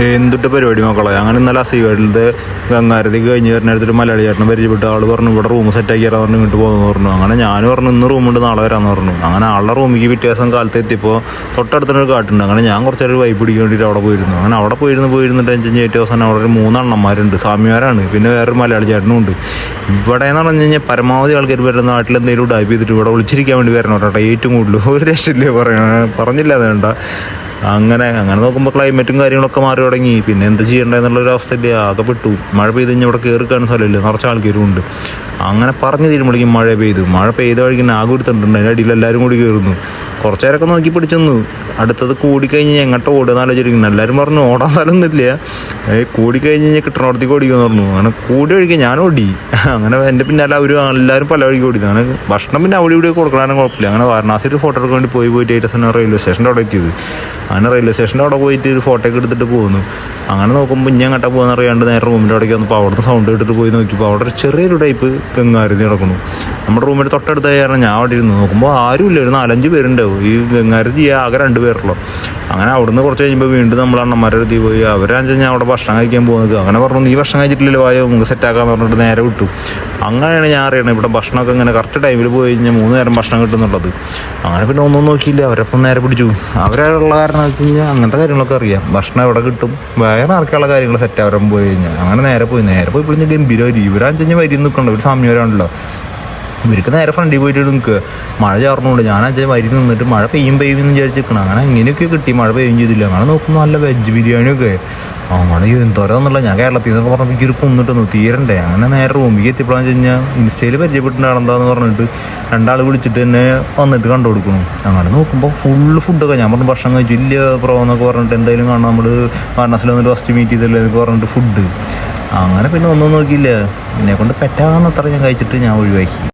എന്തിട്ട് പരിപാടി മക്കളെ. അങ്ങനെ ഇന്നലെ അസീകാട്ടിലത്തെ ഗംഗാരതിക്ക് കഴിഞ്ഞ് വരുന്നേരത്തൊരു മലയാളി ചേട്ടനെ പരിചയപ്പെട്ട ആൾ പറഞ്ഞു ഇവിടെ റൂം സെറ്റാക്കി തരാൻ പറഞ്ഞു ഇങ്ങോട്ട് പോകുന്നു പറഞ്ഞു. അങ്ങനെ ഞാൻ പറഞ്ഞു ഇന്ന് റൂമുണ്ട് നാളെ വരാമെന്ന് പറഞ്ഞു. അങ്ങനെ ആളുടെ റൂമിലേക്ക് വ്യത്യാസം കാലത്ത് എത്തിയപ്പോൾ തൊട്ടടുത്തൊരു കാട്ടുണ്ട്. അങ്ങനെ ഞാൻ കുറച്ചൊരു വൈബ് പിടിക്കാൻ വേണ്ടിയിട്ട് അവിടെ പോയിരുന്നു. അങ്ങനെ അവിടെ പോയിരുന്നിട്ട് ഏറ്റവും അവസാനം അവിടെ ഒരു 3 അണ്ണന്മാരുണ്ട്, സ്വാമിമാരാണ്. പിന്നെ വേറൊരു മലയാളി ചേട്ടനും ഉണ്ട്. ഇവിടെ എന്ന് പറഞ്ഞു കഴിഞ്ഞാൽ പരമാവധി ആൾക്കാർ വരുന്ന നാട്ടിൽ എന്തെങ്കിലും ഡൈപ്പ് ചെയ്തിട്ട് ഇവിടെ വിളിച്ചിരിക്കാൻ വേണ്ടി വരണം കേട്ടോ. ഏറ്റവും കൂടുതൽ ഒരു രക്ഷയില്ലേ പറഞ്ഞില്ല അത് വേണ്ട. അങ്ങനെ നോക്കുമ്പോൾ ക്ലൈമറ്റും കാര്യങ്ങളൊക്കെ മാറി തുടങ്ങി. പിന്നെ എന്ത് ചെയ്യണ്ടെന്നുള്ളൊരു അവസ്ഥയില്ല, ആകെ പെട്ടു. മഴ പെയ്ത് കഴിഞ്ഞാൽ ഇവിടെ കയറിക്കാനും സ്ഥലമില്ല, നിറച്ച് ആൾക്കാരും ഉണ്ട്. അങ്ങനെ പറഞ്ഞു തീരുമ്പോഴേക്കും മഴ പെയ്ത വഴിക്ക് ആകെ ഒരുത്തുണ്ട്. അതിൻ്റെ അടിയിൽ എല്ലാവരും കൂടി കയറുന്നു. കുറച്ച് നേരമൊക്കെ നോക്കി പിടിച്ചെന്നു. അടുത്തത് കൂടിക്കഴിഞ്ഞ് എങ്ങോട്ട് ഓടുക ആലോചിച്ചിരിക്കുന്നു. എല്ലാവരും പറഞ്ഞു ഓടാൻ സ്ഥലമൊന്നുമില്ല, കൂടിക്കഴിഞ്ഞ് കഴിഞ്ഞാൽ കിട്ടണോടത്തേക്ക് ഓടിക്കുമെന്ന് പറഞ്ഞു. അങ്ങനെ കൂടി ഒഴിക്കുക ഞാൻ ഓടി. അങ്ങനെ എൻ്റെ പിന്നാലെ എല്ലാവരും പല വഴിക്ക് ഓടിക്കുന്നു. അങ്ങനെ ഭക്ഷണം പിന്നെ അവിടെ ഇവിടെ കൊടുക്കാനും കുഴപ്പമില്ല. അങ്ങനെ വാരണാസി ഒരു ഫോട്ടോ എടുക്കാൻ വേണ്ടി പോയിട്ട് ഏറ്റവും റെയിൽവേ സ്റ്റേഷൻ്റെ അവിടെ എത്തിയത്. അങ്ങനെ റെയിൽവേ സ്റ്റേഷൻ്റെ അവിടെ പോയിട്ട് ഒരു ഫോട്ടോ ഒക്കെ എടുത്തിട്ട് പോകുന്നു. അങ്ങനെ നോക്കുമ്പോൾ ഇനി അങ്ങോട്ടാ പോകുന്ന അറിയാണ്ട് നേരെ റൂമിൻ്റെ അവിടേക്ക് വന്നപ്പോൾ അവിടുത്തെ സൗണ്ട് കേട്ടിട്ട് പോയി നോക്കിയപ്പോൾ അവിടെ ഒരു ചെറിയൊരു ടൈപ്പ് ഗംഗാരതി നടക്കുന്നു. നമ്മുടെ റൂമിൻ്റെ തൊട്ടടുത്തായി കാരണം ഞാൻ അവിടെ ഇരുന്ന് നോക്കുമ്പോൾ ആരുമില്ല, ഒരു 4-5 പേരുണ്ടാവും. ഈ ഗംഗാരതി ആകെ 2 പേരുള്ളൂ. അങ്ങനെ അവിടുന്ന് കുറച്ച് കഴിയുമ്പോൾ വീണ്ടും നമ്മൾ അണ്ണന്മാരുടെ അടുത്ത് പോയി അവരാണെന്ന് ഞാൻ അവിടെ ഭക്ഷണം കഴിക്കാൻ പോകുന്നത്. അങ്ങനെ പറഞ്ഞു നീ ഭക്ഷണം കഴിച്ചിട്ടില്ലല്ലോ, വായോ നമുക്ക് സെറ്റാക്കാന്ന് പറഞ്ഞിട്ട് നേരെ വിട്ടു. അങ്ങനെയാണ് ഞാൻ അറിയണത് ഇവിടെ ഭക്ഷണമൊക്കെ ഇങ്ങനെ കറക്റ്റ് ടൈമിൽ പോയി കഴിഞ്ഞാൽ 3 നേരം ഭക്ഷണം കിട്ടുന്നുള്ളത്. അങ്ങനെ പിന്നെ ഒന്നും നോക്കിയില്ല, അവരപ്പം നേരെ പിടിച്ചു. അവരുള്ള കാരണം വെച്ച് കഴിഞ്ഞാൽ അങ്ങനത്തെ കാര്യങ്ങളൊക്കെ അറിയാം. ഭക്ഷണം എവിടെ കിട്ടും, വേറെ ആർക്കുള്ള കാര്യങ്ങൾ സെറ്റ് അവരും പോയി കഴിഞ്ഞാൽ അങ്ങനെ നേരെ പോയി പിടിച്ച് ഗംഭീരമായിരിക്കും. ഇവരാണെന്ന് വെച്ച് കഴിഞ്ഞാൽ വരി നിൽക്കണ്ട, ഒരു സമയമാണല്ലോ. ഇവർക്ക് നേരെ ഫ്രണ്ടിൽ പോയിട്ട് നിൽക്കുക. മഴ ചേർന്നുകൊണ്ട് ഞാനെന്ന് വരി നിന്നിട്ട് മഴ പെയ്യും എന്ന് വിചാരിച്ചിരിക്കണം. അങ്ങനെ ഇങ്ങനെയൊക്കെ കിട്ടി, മഴ പെയ്യും ചെയ്തില്ല. അങ്ങനെ നോക്കുമ്പോൾ നല്ല വെജ് ബിരിയാണിയൊക്കെ അങ്ങനെ എന്തോരോന്നുള്ള ഞാൻ കേരളത്തിൽ നിന്നൊക്കെ പറഞ്ഞപ്പോൾ എനിക്ക് കൊന്നിട്ടൊന്നു തീരണ്ടേ. അങ്ങനെ നേരെ റൂമിലേക്ക് എത്തിയപ്പോഴാന്ന് വെച്ച് കഴിഞ്ഞാൽ ഇൻസ്റ്റയിൽ പരിചയപ്പെട്ടിട്ടുണ്ടാണെന്താന്ന് പറഞ്ഞിട്ട് 2 ആൾ വിളിച്ചിട്ട് എന്നെ വന്നിട്ട് കണ്ടു കൊടുക്കണം. അങ്ങനെ നോക്കുമ്പോൾ ഫുള്ള് ഫുഡൊക്കെ ഞാൻ പറഞ്ഞു ഭക്ഷണം കഴിച്ചു ഇല്ല പ്രോ എന്നൊക്കെ പറഞ്ഞിട്ട് എന്തായാലും കാണാം നമ്മൾ വാരണാസിയിൽ വന്നിട്ട് ഫസ്റ്റ് മീറ്റ് ചെയ്തല്ലേ എന്നൊക്കെ പറഞ്ഞിട്ട് ഫുഡ്. അങ്ങനെ പിന്നെ ഒന്നും നോക്കിയില്ല, എന്നെ കൊണ്ട് പറ്റാവുന്നത്ര ഞാൻ കഴിച്ചിട്ട് ഞാൻ ഒഴിവാക്കി.